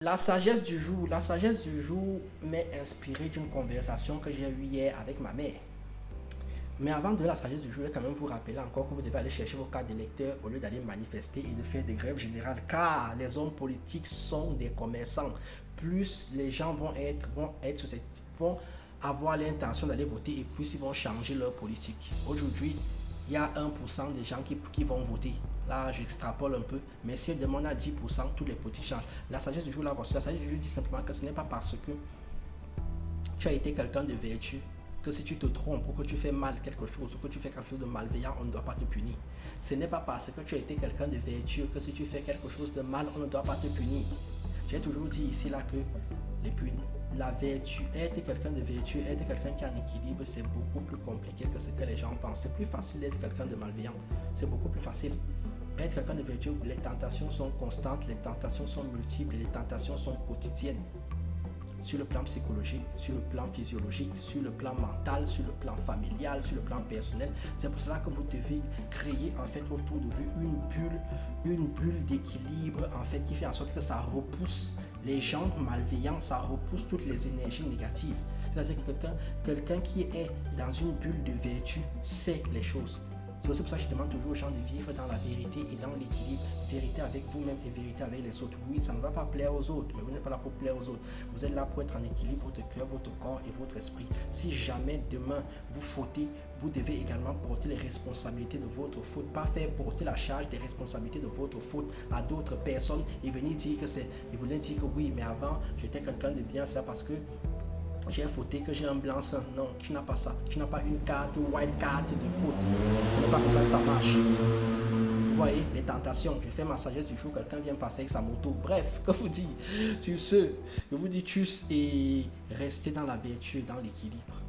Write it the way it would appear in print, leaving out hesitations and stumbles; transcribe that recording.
La sagesse du jour m'est inspirée d'une conversation que j'ai eue hier avec ma mère. Mais avant de la sagesse du jour, je vais quand même vous rappeler encore que vous devez aller chercher vos cartes d'électeurs au lieu d'aller manifester et de faire des grèves générales, car les hommes politiques sont des commerçants. Plus les gens vont avoir l'intention d'aller voter et plus ils vont changer leur politique. Aujourd'hui, il y a 1% des gens qui vont voter. Là, j'extrapole un peu, mais si on demande à 10%, tous les politiques changent. La sagesse du jour, là, voici. La sagesse du jour dit simplement que ce n'est pas parce que tu as été quelqu'un de vertu que si tu te trompes ou que tu fais mal quelque chose ou que tu fais quelque chose de malveillant, on ne doit pas te punir. Ce n'est pas parce que tu as été quelqu'un de vertueux que si tu fais quelque chose de mal, on ne doit pas te punir. J'ai toujours dit ici là que la vertu, être quelqu'un de vertueux, être quelqu'un qui a un équilibre, c'est beaucoup plus compliqué que ce que les gens pensent. C'est plus facile d'être quelqu'un de malveillant. C'est beaucoup plus facile. Être quelqu'un de vertueux, les tentations sont constantes, les tentations sont multiples, les tentations sont quotidiennes. Sur le plan psychologique, sur le plan physiologique, sur le plan mental, sur le plan familial, sur le plan personnel. C'est pour cela que vous devez créer en fait autour de vous une bulle d'équilibre en fait qui fait en sorte que ça repousse les gens malveillants, ça repousse toutes les énergies négatives. C'est-à-dire que quelqu'un qui est dans une bulle de vertu sait les choses. C'est aussi pour ça que je demande toujours aux gens de vivre dans la vérité et dans l'équilibre. Vérité avec vous-même et vérité avec les autres. Oui, ça ne va pas plaire aux autres, mais vous n'êtes pas là pour plaire aux autres. Vous êtes là pour être en équilibre, votre cœur, votre corps et votre esprit. Si jamais demain vous fautez, vous devez également porter les responsabilités de votre faute. Pas faire porter la charge des responsabilités de votre faute à d'autres personnes et venir dire que c'est... Et vous dire que oui, mais avant, j'étais quelqu'un de bien, c'est parce que j'ai fauté, que j'ai un blanc-seing. Non, tu n'as pas ça. Tu n'as pas une carte, white carte de faute. Ce n'est pas comme ça que ça marche. Vous voyez, les tentations. Je fais ma sagesse du jour, quelqu'un vient passer avec sa moto. Bref, que vous dire sur ce, je vous dis tchuss et restez dans la vertu et dans l'équilibre.